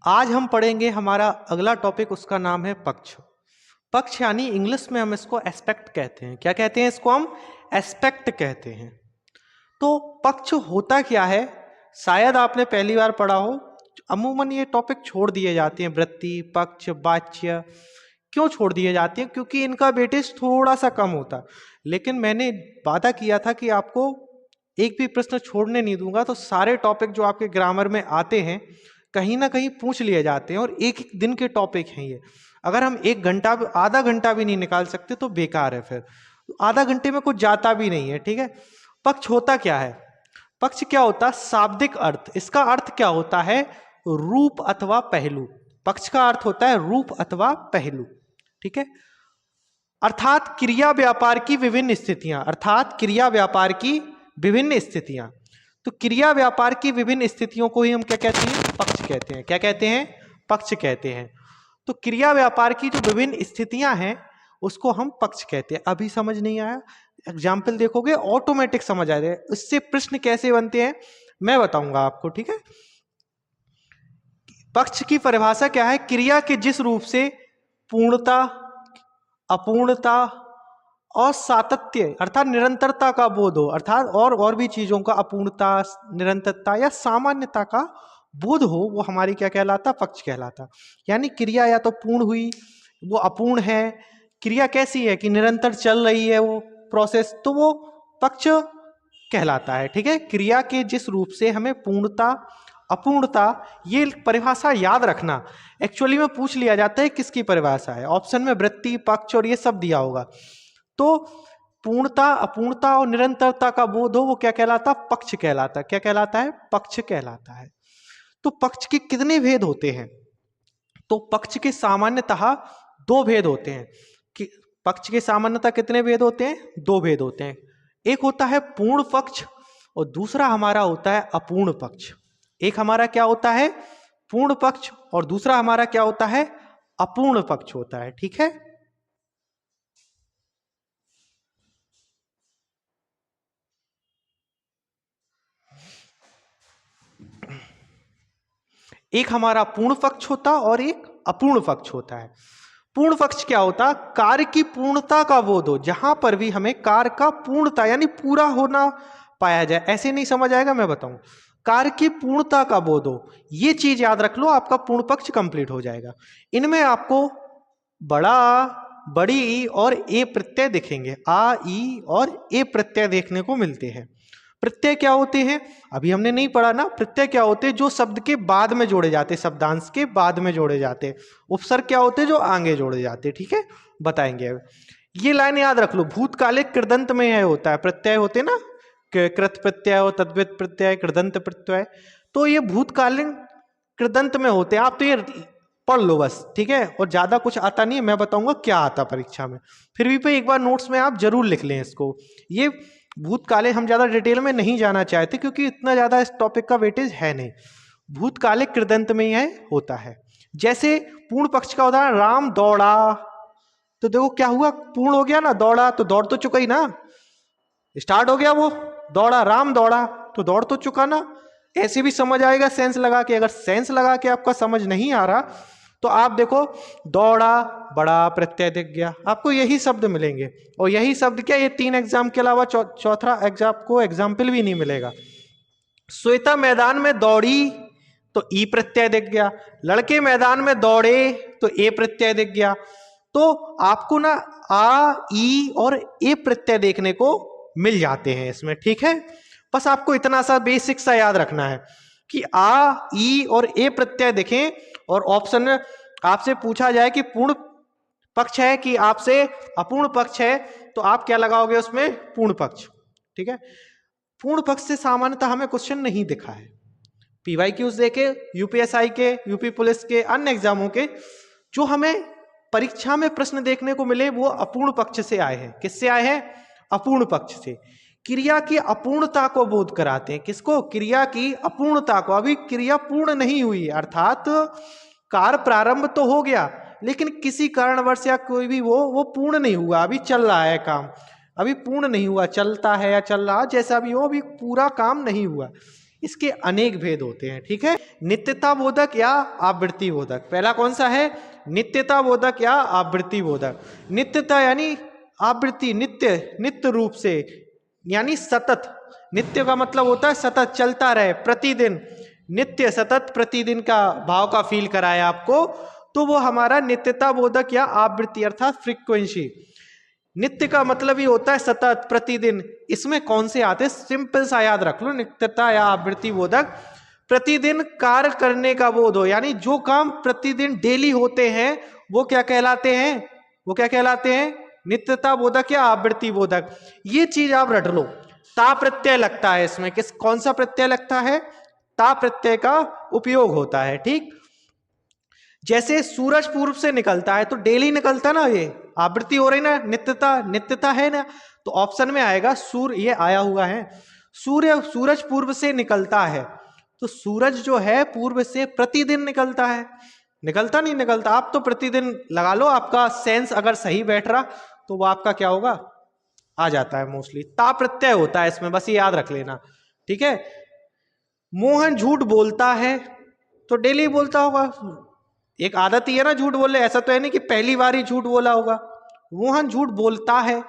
आज हम पढ़ेंगे हमारा अगला टॉपिक, उसका नाम है पक्ष। पक्ष यानी इंग्लिश में हम इसको एस्पेक्ट कहते हैं। क्या कहते हैं इसको? हम एस्पेक्ट कहते हैं। तो पक्ष होता क्या है, शायद आपने पहली बार पढ़ा हो। अमूमन ये टॉपिक छोड़ दिए जाते हैं, वृत्ति, पक्ष, वाच्य। क्यों छोड़ दिए जाते हैं? क्योंकि इनका वेटेज थोड़ा सा कम होता। लेकिन मैंने वादा किया था कि आपको एक भी प्रश्न छोड़ने नहीं दूंगा। तो सारे टॉपिक जो आपके ग्रामर में आते हैं कहीं ना कहीं पूछ लिए जाते हैं, और एक एक दिन के टॉपिक हैं ये। अगर हम एक घंटा, आधा घंटा भी नहीं निकाल सकते तो बेकार है। फिर आधा घंटे में कुछ जाता भी नहीं है, ठीक है। पक्ष होता क्या है? पक्ष क्या होता है? शाब्दिक अर्थ। इसका अर्थ क्या होता है? रूप अथवा पहलू। पक्ष का अर्थ होता है रूप अथवा पहलू, ठीक है। अर्थात क्रिया व्यापार की विभिन्न स्थितियां, अर्थात क्रिया व्यापार की विभिन्न स्थितियां। तो क्रिया व्यापार की विभिन्न स्थितियों को ही हम क्या कहते हैं? पक्ष कहते हैं। क्या कहते हैं? पक्ष कहते हैं। तो क्रिया व्यापार की जो विभिन्न स्थितियां हैं उसको हम पक्ष कहते हैं। अभी समझ नहीं आया? एग्जाम्पल देखोगे ऑटोमेटिक समझ आ जाए। इससे प्रश्न कैसे बनते हैं मैं बताऊंगा आपको, ठीक है। पक्ष की परिभाषा क्या है? क्रिया के जिस रूप से पूर्णता, अपूर्णता और सातत्य अर्थात निरंतरता का बोध हो, अर्थात और भी चीजों का अपूर्णता, निरंतरता या सामान्यता का बोध हो, वो हमारी क्या कहलाता? पक्ष कहलाता। यानी क्रिया या तो पूर्ण हुई, वो अपूर्ण है। क्रिया कैसी है कि निरंतर चल रही है वो प्रोसेस, तो वो पक्ष कहलाता है, ठीक है। क्रिया के जिस रूप से हमें पूर्णता, अपूर्णता, ये परिभाषा याद रखना। एक्चुअली में पूछ लिया जाता है किसकी परिभाषा है। ऑप्शन में वृत्ति, पक्ष और ये सब दिया होगा। तो पूर्णता, अपूर्णता और निरंतरता का बोध हो, वो क्या कहलाता? पक्ष कहलाता। क्या कहलाता है? पक्ष कहलाता है। तो पक्ष के कितने भेद होते हैं? तो पक्ष के सामान्यतः दो भेद होते हैं। कि पक्ष के सामान्यतः कितने भेद होते हैं? दो भेद होते हैं। एक होता है पूर्ण पक्ष और दूसरा हमारा होता है अपूर्ण पक्ष। एक हमारा क्या होता है? पूर्ण पक्ष, और दूसरा हमारा क्या होता है? अपूर्ण पक्ष होता है, ठीक है। एक हमारा पूर्ण पक्ष होता और एक अपूर्ण पक्ष होता है। पूर्ण पक्ष क्या होता? कार्य की पूर्णता का बोध हो, जहां पर भी हमें कार्य का पूर्णता यानी पूरा होना पाया जाए। ऐसे नहीं समझ आएगा, मैं बताऊं। कार्य की पूर्णता का बोध हो, ये चीज याद रख लो, आपका पूर्ण पक्ष कंप्लीट हो जाएगा। इनमें आपको बड़ा, बड़ी ई और ए प्रत्यय दिखेंगे। आ, ई और ए प्रत्यय देखने को मिलते हैं। प्रत्यय क्या होते हैं अभी हमने नहीं पढ़ा ना। प्रत्यय क्या होते हैं? जो शब्द के बाद में जोड़े जाते, शब्दांश के बाद में जोड़े जाते। उपसर्ग क्या होते हैं? जो आगे जोड़े जाते, ठीक है, बताएंगे अब। ये लाइन याद रख लो। भूतकालिक कृदंत में है होता है प्रत्यय होते ना, कृत प्रत्यय हो, तद्वित प्रत्यय, कृदंत प्रत्यय। तो ये भूतकालीन कृदंत में होते हैं। आप तो ये पढ़ लो बस, ठीक है। और ज्यादा कुछ आता नहीं है, मैं बताऊंगा क्या आता परीक्षा में। फिर भी पे एक बार नोट्स में आप जरूर लिख लें इसको। ये भूतकाले हम ज्यादा डिटेल में नहीं जाना चाहते क्योंकि इतना ज्यादा इस टॉपिक का वेटेज है नहीं। भूतकालिक कृदंत में यह होता है। जैसे पूर्ण पक्ष का उदाहरण, राम दौड़ा, तो देखो क्या हुआ? पूर्ण हो गया ना। दौड़ा तो दौड़ तो चुका ही ना, स्टार्ट हो गया वो। दौड़ा, राम दौड़ा तो दौड़ तो चुका ना। ऐसे भी समझ आएगा सेंस लगा के। अगर सेंस लगा के आपका समझ नहीं आ रहा तो आप देखो, दौड़ा, बड़ा प्रत्यय दिख गया, आपको यही शब्द मिलेंगे। और यही शब्द क्या, ये 3 एग्जाम के अलावा चौथा एग्जाम को एग्जाम्पल भी नहीं मिलेगा। श्वेता मैदान में दौड़ी तो ई प्रत्यय दिख गया। लड़के मैदान में दौड़े तो ए प्रत्यय दिख गया। तो आपको ना आ, ई और ए प्रत्यय देखने को मिल जाते हैं इसमें, ठीक है। बस आपको इतना सा बेसिक सा याद रखना है कि आ, ई और ए प्रत्यय दिखें और ऑप्शन में आपसे पूछा जाए कि पूर्ण पक्ष है कि आपसे अपूर्ण पक्ष है, तो आप क्या लगाओगे उसमें? पूर्ण पक्ष, ठीक है। पूर्ण पक्ष से सामान्यतः हमें क्वेश्चन नहीं दिखा है। पीवाईक्यूज देखे, यूपीएसआई के, यूपी पुलिस के, अन्य एग्जामों के, जो हमें परीक्षा में प्रश्न देखने को मिले वो अपूर्ण पक्ष से आए हैं। किससे आए हैं? अपूर्ण पक्ष से। क्रिया की अपूर्णता को बोध कराते हैं। किसको? क्रिया की अपूर्णता को। अभी क्रिया पूर्ण नहीं हुई, अर्थात कार्य प्रारंभ तो हो गया लेकिन किसी कारणवश या कोई भी वो पूर्ण नहीं हुआ, अभी चल रहा है काम, अभी पूर्ण नहीं हुआ, चलता है या चल रहा, जैसा भी हो, अभी पूरा काम नहीं हुआ। इसके अनेक भेद होते हैं, ठीक है। नित्यता बोधक या आवृत्ति बोधक। पहला कौन सा है? नित्यता बोधक या आवृत्ति बोधक। नित्यता यानी आवृत्ति, नित्य, नित्य रूप से, यानी सतत। नित्य का मतलब होता है सतत, चलता रहे, प्रतिदिन, नित्य सतत प्रतिदिन का भाव का फील कराए आपको, तो वो हमारा नित्यता बोधक या आवृत्ति अर्थात फ्रीक्वेंसी। नित्य का मतलब ही होता है सतत, प्रतिदिन। इसमें कौन से आते हैं? सिंपल सा याद रख लो, नित्यता या आवृत्ति बोधक। प्रतिदिन कार्य करने का बोध हो, यानी जो काम प्रतिदिन डेली होते हैं वो क्या कहलाते हैं? वो क्या कहलाते हैं? नित्यता बोधक या आवृत्ति बोधक। ये चीज आप रट लो। ता प्रत्यय लगता है इसमें। कौन सा प्रत्यय लगता है? ता प्रत्यय का उपयोग होता है, ठीक। जैसे सूरज पूर्व से निकलता है तो डेली निकलता ना, ये आवृत्ति हो रही ना, नित्यता, नित्यता है ना। तो ऑप्शन में आएगा सूर्य, ये आया हुआ है, सूरज पूर्व से निकलता है, तो सूरज जो है पूर्व से प्रतिदिन निकलता है। निकलता नहीं निकलता? आप तो प्रतिदिन लगा लो, आपका सेंस अगर सही बैठ रहा तो वो आपका क्या होगा? आ जाता है मोस्टली। ता प्रत्यय होता है इसमें, बस ये याद रख लेना, ठीक है। मोहन झूठ बोलता है तो डेली बोलता होगा, एक आदत ही है ना झूठ बोले, ऐसा तो है नहीं कि पहली बार ही झूठ बोला होगा। मोहन झूठ बोलता है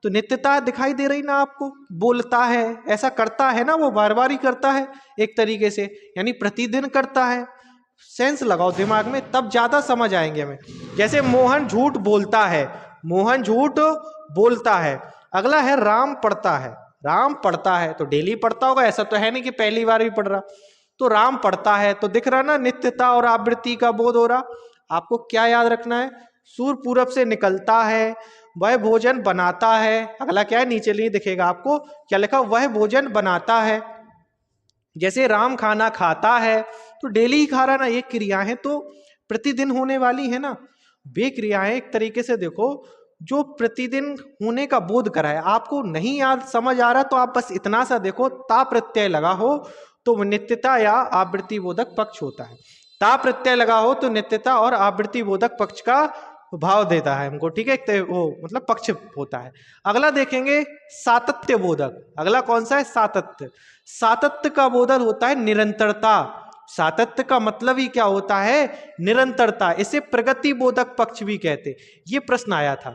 तो नित्यता दिखाई दे रही ना आपको, बोलता है, ऐसा करता है ना, वो बार बार ही करता है एक तरीके से, यानी प्रतिदिन करता है। सेंस लगाओ दिमाग में, तब ज्यादा समझ आएंगे हमें। जैसे मोहन झूठ बोलता है, मोहन झूठ बोलता है। अगला है राम पढ़ता है, राम पढ़ता है तो डेली पढ़ता होगा, ऐसा तो है नहीं कि पहली बार ही पढ़ रहा। तो राम पढ़ता है तो दिख रहा ना, नित्यता और आवृत्ति का बोध हो रहा। आपको क्या याद रखना है? सूर्य पूरब से निकलता है, वह भोजन बनाता है। अगला क्या है? नीचे नहीं दिखेगा आपको, क्या लिखा? वह भोजन बनाता है। जैसे राम खाना खाता है तो डेली ही खा रहा ना, ये क्रियाएं तो प्रतिदिन होने वाली है ना। वे क्रियाएं एक तरीके से देखो जो प्रतिदिन होने का बोध कराए। आपको नहीं याद समझ आ रहा तो आप बस इतना सा देखो, ता प्रत्यय लगा हो तो नित्यता या आवृत्ति बोधक पक्ष होता है। ता प्रत्यय लगा हो तो नित्यता और आवृत्ति बोधक पक्ष का भाव देता है हमको, ठीक है, वो मतलब पक्ष होता है। अगला देखेंगे सातत्य बोधक। अगला कौन सा है? सातत्य। सातत्य का बोधक होता है निरंतरता। सातत्य का मतलब ही क्या होता है? निरंतरता। इसे प्रगति बोधक पक्ष भी कहते। ये प्रश्न आया था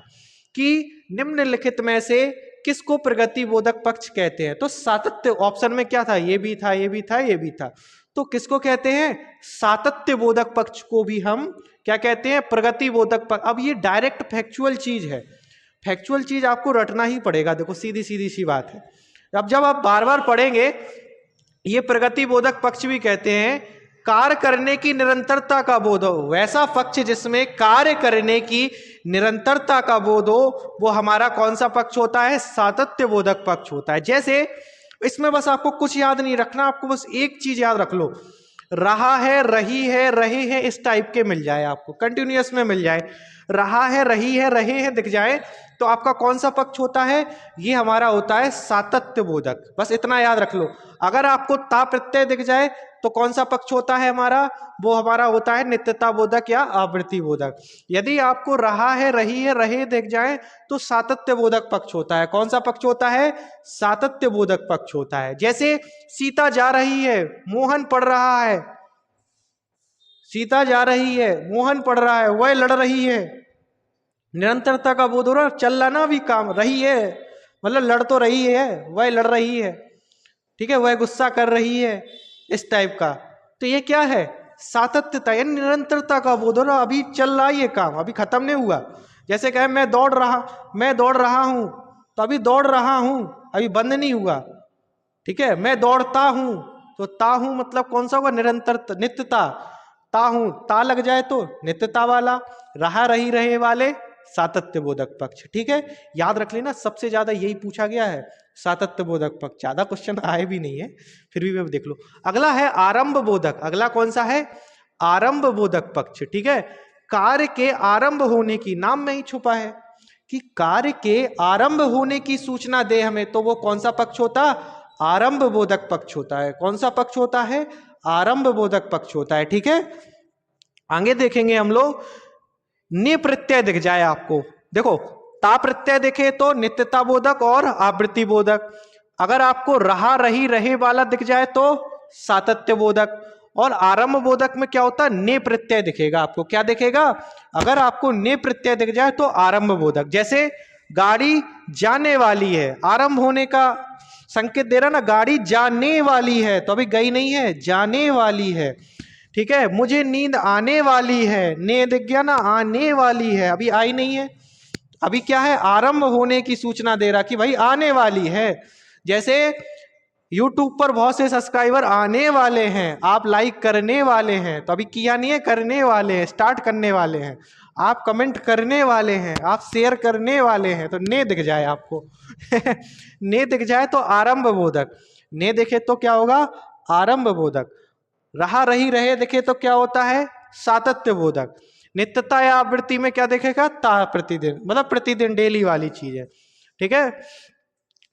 कि निम्नलिखित में से किसको प्रगति बोधक पक्ष कहते हैं? तो सातत्य ऑप्शन में क्या था? ये भी था, ये भी था, ये भी था। तो किसको कहते हैं? सातत्य बोधक पक्ष को भी हम क्या कहते हैं? प्रगति बोधक पक्ष। अब ये डायरेक्ट फैक्चुअल चीज है, फैक्चुअल चीज आपको रटना ही पड़ेगा। देखो सीधी सीधी सी बात है। अब जब आप बार बार पढ़ेंगे, ये प्रगति बोधक पक्ष भी कहते हैं कार्य करने की निरंतरता का बोध हो। वैसा पक्ष जिसमें कार्य करने की निरंतरता का बोध हो, वो हमारा कौन सा पक्ष होता है? सातत्य बोधक पक्ष होता है। जैसे इसमें बस आपको कुछ याद नहीं रखना, आपको बस एक चीज याद रख लो, रहा है, रही है, रहे हैं, इस टाइप के मिल जाए आपको, कंटिन्यूअस में मिल जाए, रहा है, रही है, रहे हैं दिख जाए तो आपका कौन सा पक्ष होता है? ये हमारा होता है सातत्य बोधक। बस इतना याद रख लो। अगर आपको ता प्रत्यय दिख जाए तो कौन सा पक्ष होता है हमारा? वो हमारा होता है नित्यता बोधक या आवृत्ति बोधक। यदि आपको रहा है, रही है, रहे दिख जाए तो सातत्य बोधक पक्ष होता है। कौन सा पक्ष होता है? सातत्य बोधक पक्ष होता है। जैसे सीता जा रही है, मोहन पढ़ रहा है। सीता जा रही है, मोहन पढ़ रहा है, वह लड़ रही है। निरंतरता का बोध हो रहा, चल रहा ना अभी काम, रही है मतलब लड़ तो रही है, वह लड़ रही है, ठीक है, वह गुस्सा कर रही है, इस टाइप का। तो ये क्या है? सातत्यता यानी निरंतरता का बोध हो रहा, अभी चल रहा ये काम, अभी खत्म नहीं हुआ। जैसे कहे मैं दौड़ रहा हूं तो अभी दौड़ रहा हूं, अभी बंद नहीं हुआ, ठीक है। मैं दौड़ता हूं तो ता हूं मतलब कौन सा होगा? निरंतर, नित्यता। ता हूं, ता लग जाए तो नित्यता वाला, रहा रही रहे वाले सातत्य बोधक पक्ष, ठीक है। याद रख लेना, सबसे ज्यादा यही पूछा गया है, सातत्य बोधक पक्ष। ज्यादा क्वेश्चन आए भी नहीं है, फिर भी वे देख लो। अगला है आरंभ बोधक। अगला कौन सा है? आरंभ बोधक पक्ष, ठीक है। कार्य के आरंभ होने की, नाम में ही छुपा है कि कार्य के आरंभ होने की सूचना दे हमें, तो वो कौन सा पक्ष होता? आरंभ बोधक पक्ष होता है। कौन सा पक्ष होता है? आरंभ बोधक पक्ष होता है, ठीक है। आगे देखेंगे हम लोग, नि प्रत्यय दिख जाए आपको, देखो ता प्रत्यय देखे तो नित्यता बोधक और आवृत्ति बोधक। अगर आपको रहा रही रहे वाला दिख जाए तो सातत्य बोधक। और आरंभ बोधक में क्या होता है, ने प्रत्यय दिखेगा आपको। क्या दिखेगा, अगर आपको ने प्रत्यय दिख जाए तो आरंभ बोधक। जैसे गाड़ी जाने वाली है, आरंभ होने का संकेत दे रहा ना, गाड़ी जाने वाली है, तो अभी गई नहीं है, जाने वाली है। ठीक है, मुझे नींद आने वाली है, ने दिख गया ना, आने वाली है, अभी आई नहीं है, अभी क्या है, आरंभ होने की सूचना दे रहा कि भाई आने वाली है। जैसे YouTube पर बहुत से सब्सक्राइबर आने वाले हैं, आप लाइक करने वाले हैं, तो अभी किया नहीं है, करने वाले हैं, स्टार्ट करने वाले हैं। आप कमेंट करने वाले हैं, आप शेयर करने वाले हैं, तो ने दिख जाए आपको ने दिख जाए तो आरंभ बोधक। ने दिखे तो क्या होगा, आरंभ बोधक। रहा रही रहे दिखे तो क्या होता है, सातत्य बोधक। नित्यता या आवृत्ति में क्या दिखेगा, ता प्रतिदिन, मतलब प्रतिदिन, डेली वाली चीज है। ठीक है,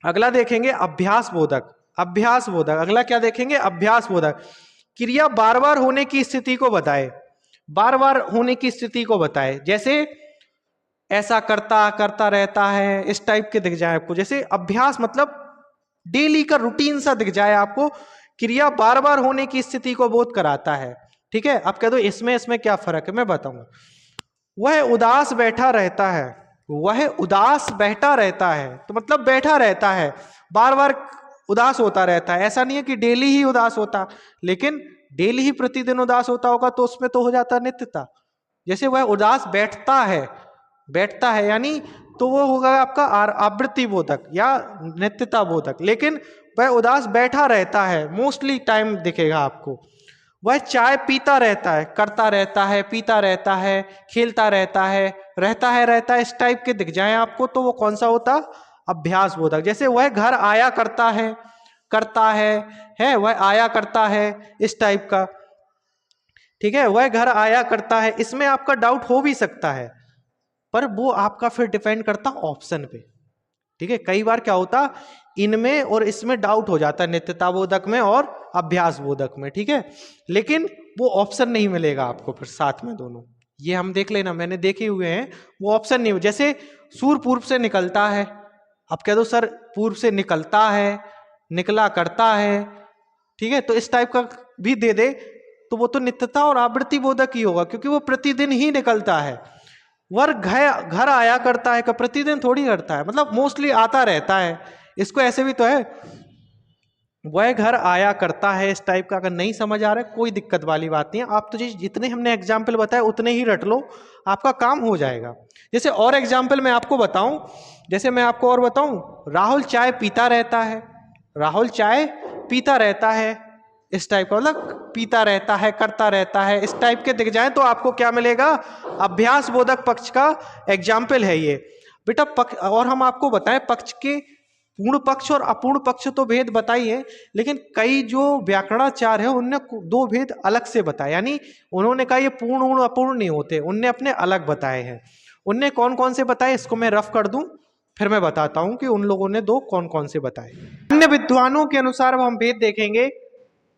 अगला देखेंगे अभ्यास बोधक। अभ्यास बोधक, अगला क्या देखेंगे, अभ्यास बोधक। क्रिया बार बार होने की स्थिति को बताए, बार बार होने की स्थिति को बताए। जैसे ऐसा करता करता रहता है, इस टाइप के दिख जाए आपको। जैसे अभ्यास मतलब डेली का रूटीन सा दिख जाए आपको, क्रिया बार बार होने की स्थिति को बोध कराता है। ठीक है, आप कह दो इसमें क्या फर्क है, मैं बताऊंगा। वह उदास बैठा रहता है, वह उदास बैठा रहता है, तो मतलब बैठा रहता है, बार बार उदास होता रहता है। ऐसा नहीं है कि डेली ही उदास होता, लेकिन डेली ही प्रतिदिन उदास होता होगा तो उसमें तो हो जाता नित्यता। जैसे वह उदास बैठता है, बैठता है यानी तो वो होगा आपका आवृत्ति बोधक या नित्यता बोधक। लेकिन वह उदास बैठा रहता है, मोस्टली टाइम दिखेगा आपको। वह चाय पीता रहता है, करता रहता है, पीता रहता है, खेलता रहता है, इस टाइप के दिख जाए आपको, तो वो कौन सा होता, अभ्यास बोधक। जैसे वह घर आया करता है वह आया करता है, इस टाइप का। ठीक है, वह घर आया करता है, इसमें आपका डाउट हो भी सकता है, पर वो आपका फिर डिपेंड करता ऑप्शन पे। ठीक है, कई बार क्या होता, इनमें और इसमें डाउट हो जाता है, नित्यता बोधक में और अभ्यास बोधक में। ठीक है, लेकिन वो ऑप्शन नहीं मिलेगा आपको फिर साथ में दोनों। ये हम देख लेना, मैंने देखे हुए हैं, वो ऑप्शन नहीं। जैसे सूर्य पूर्व से निकलता है, आप कह दो सर पूर्व से निकलता है, निकला करता है, ठीक है, तो इस टाइप का भी दे दे तो वो तो नित्यता और आवृत्ति बोधक ही होगा, क्योंकि वो प्रतिदिन ही निकलता है। वह घर आया करता है, का प्रतिदिन थोड़ी करता है, मतलब मोस्टली आता रहता है। इसको ऐसे भी तो है, वह घर आया करता है, इस टाइप का। अगर नहीं समझ आ रहा है कोई दिक्कत वाली बात नहीं है, आप तो जितने हमने एग्जाम्पल बताए उतने ही रट लो, आपका काम हो जाएगा। जैसे और एग्जाम्पल मैं आपको बताऊं, जैसे मैं आपको और बताऊं, राहुल चाय पीता रहता है, राहुल चाय पीता रहता है, इस टाइप का, मतलब पीता रहता है, करता रहता है, इस टाइप के दिख जाए तो आपको क्या मिलेगा, अभ्यास बोधक पक्ष का एग्जाम्पल है ये बेटा। और हम आपको बताएं, पक्ष के पूर्ण पक्ष और अपूर्ण पक्ष तो भेद बताइए, लेकिन कई जो व्याकरणाचार्य है उनने दो भेद अलग से बताए, यानी उन्होंने कहा ये पूर्ण और अपूर्ण नहीं होते, उनने अपने अलग बताए हैं। उनने कौन कौन से बताए, इसको मैं रफ कर दूं, फिर मैं बताता हूं कि उन लोगों ने दो कौन कौन से बताए। अन्य विद्वानों के अनुसार हम भेद देखेंगे,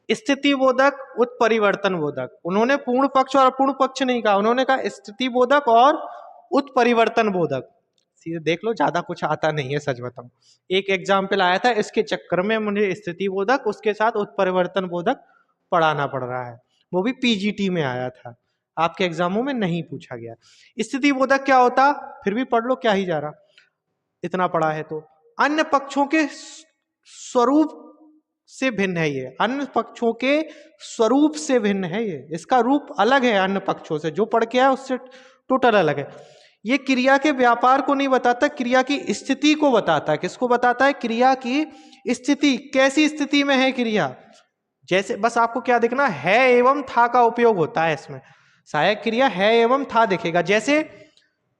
स्थिति बोधक, उत्परिवर्तन बोधक। उन्होंने पूर्ण पक्ष और अपूर्ण पक्ष नहीं कहा, उन्होंने कहा स्थिति बोधक और उत्परिवर्तन बोधक। सीधे देख लो, ज्यादा कुछ आता नहीं है, सच बताऊं। एक एग्जाम्पल आया था, इसके चक्कर में मुझे स्थिति बोधक उसके साथ उत्परिवर्तन बोधक पढ़ाना पड़ रहा है, वो भी पीजीटी में आया था, आपके एग्जामों में नहीं पूछा गया। स्थिति बोधक क्या होता, फिर भी पढ़ लो, क्या ही जा रहा, इतना पढ़ा है तो। अन्य पक्षों के स्वरूप से भिन्न है ये, अन्य पक्षों के स्वरूप से भिन्न है ये, इसका रूप अलग है अन्य पक्षों से, जो पढ़ के आया उससे टोटल अलग है। ये क्रिया के व्यापार को नहीं बताता, क्रिया की स्थिति को बताता है। किसको बताता है, क्रिया की स्थिति, कैसी स्थिति में है क्रिया। जैसे बस आपको क्या देखना है, एवं था का उपयोग होता है इसमें, सहायक क्रिया है एवं था दिखेगा। जैसे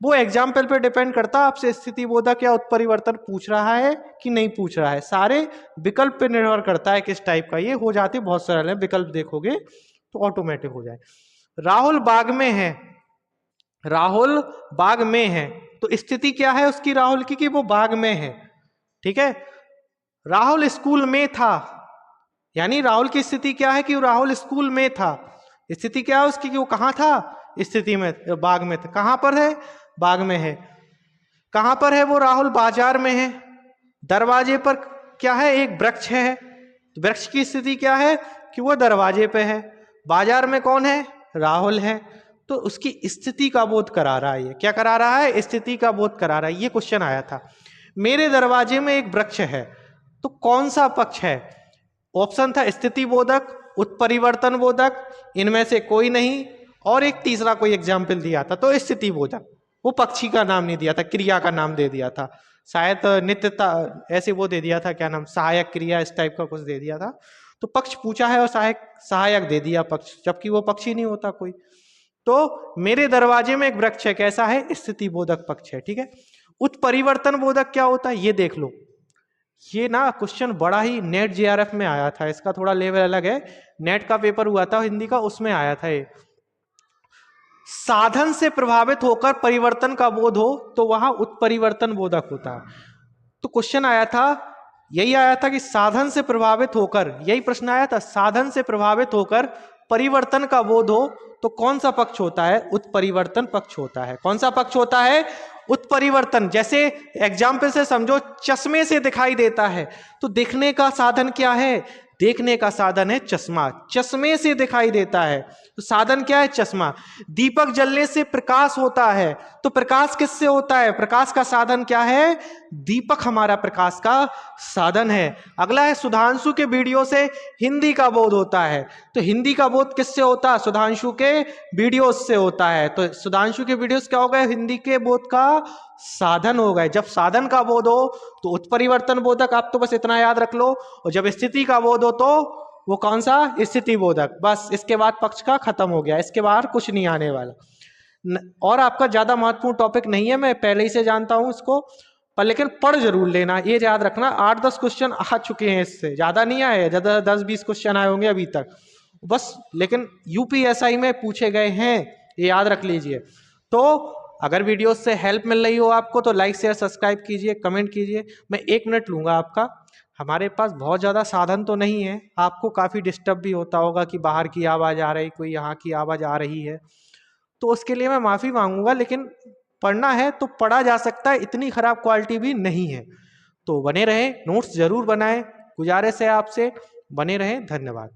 वो एग्जाम्पल पे डिपेंड करता है आपसे स्थिति बोधक या उत्परिवर्तन पूछ रहा है कि नहीं पूछ रहा है, सारे विकल्प पे निर्भर करता है किस टाइप का। ये हो जाती बहुत सरल है, विकल्प देखोगे तो ऑटोमेटिक हो जाए। राहुल बाग में है, राहुल बाग में है, तो स्थिति क्या है उसकी राहुल की, कि वो बाग में है। ठीक है, राहुल स्कूल में था, यानी राहुल की स्थिति क्या है कि राहुल स्कूल में था। स्थिति क्या है उसकी, कि वो कहां था, स्थिति में, बाग में था। कहां पर है, बाग में है। कहां पर है वो, राहुल बाजार में है। दरवाजे पर क्या है, एक वृक्ष है, तो वृक्ष की स्थिति क्या है कि वो दरवाजे पे है, बाजार में कौन है, राहुल है, तो उसकी स्थिति का बोध करा रहा है। ये क्या करा रहा है, स्थिति का बोध करा रहा है। ये क्वेश्चन आया था। मेरे दरवाजे में एक वृक्ष है, तो कौन सा पक्ष है? ऑप्शन था स्थिति बोधक, उत्परिवर्तन बोधक, इनमें से कोई नहीं, और एक तीसरा कोई एग्जाम्पल दिया था तो स्थिति बोधक। वो पक्षी का नाम नहीं दिया था, क्रिया का नाम दे दिया था, शायद नित्यता ऐसे वो दे दिया था, क्या नाम, सहायक क्रिया इस टाइप का कुछ दे दिया था। तो पक्ष पूछा है और सहायक दे दिया पक्ष, जबकि वो पक्षी नहीं होता कोई। तो मेरे दरवाजे में एक वृक्ष है, कैसा है, स्थिति बोधक पक्ष है, ठीक है। उत्परिवर्तन बोधक क्या होता है ये देख लो। ये ना क्वेश्चन बड़ा ही नेट जेआरएफ में आया था, इसका थोड़ा लेवल अलग है। नेट का पेपर हुआ था हिंदी का, उसमें आया था ये। साधन से प्रभावित होकर परिवर्तन का बोध हो तो वहां उत्परिवर्तन बोधक होता है। तो क्वेश्चन आया था, यही आया था कि साधन से प्रभावित होकर, यही प्रश्न आया था, साधन से प्रभावित होकर परिवर्तन का बोध हो तो कौन सा पक्ष होता है, उत्परिवर्तन पक्ष होता है। कौन सा पक्ष होता है, उत्परिवर्तन। जैसे एग्जाम्पल से समझो, चश्मे से दिखाई देता है, तो देखने का साधन क्या है, देखने का साधन है चश्मा, चश्मे से दिखाई देता है, तो साधन क्या है, चश्मा। दीपक जलने से प्रकाश होता है, तो प्रकाश किससे होता है, प्रकाश का साधन क्या है, दीपक हमारा प्रकाश का साधन है। अगला है, सुधांशु के वीडियो से हिंदी का बोध होता है, तो हिंदी का बोध किससे होता है, सुधांशु के वीडियो से होता है। तो सुधांशु के वीडियोस क्या हो गए, हिंदी के बोध का साधन हो गए। जब साधन का बोध हो तो उत्परिवर्तन बोधक, आप तो बस इतना याद रख लो, और जब स्थिति का बोध हो तो वो कौन सा, स्थिति बोधक। बस इसके बाद पक्ष का खत्म हो गया, इसके बाहर कुछ नहीं आने वाला। और आपका ज्यादा महत्वपूर्ण टॉपिक नहीं है, मैं पहले ही से जानता हूं इसको, पर लेकिन पढ़ जरूर लेना, ये याद रखना। 8-10 क्वेश्चन आ चुके हैं, इससे ज्यादा नहीं आए, ज्यादा 10-20 क्वेश्चन आए होंगे अभी तक बस, लेकिन यूपीएसआई में पूछे गए हैं, ये याद रख लीजिए। तो अगर वीडियो से हेल्प मिल रही हो आपको तो लाइक शेयर सब्सक्राइब कीजिए, कमेंट कीजिए। मैं 1 मिनट लूंगा आपका। हमारे पास बहुत ज़्यादा साधन तो नहीं है, आपको काफ़ी डिस्टर्ब भी होता होगा कि बाहर की आवाज़ आ रही, कोई यहाँ की आवाज़ आ रही है, तो उसके लिए मैं माफ़ी मांगूंगा, लेकिन पढ़ना है तो पढ़ा जा सकता है, इतनी ख़राब क्वालिटी भी नहीं है। तो बने रहें, नोट्स ज़रूर बनाएं, गुजारिश है आपसे, बने रहें। धन्यवाद।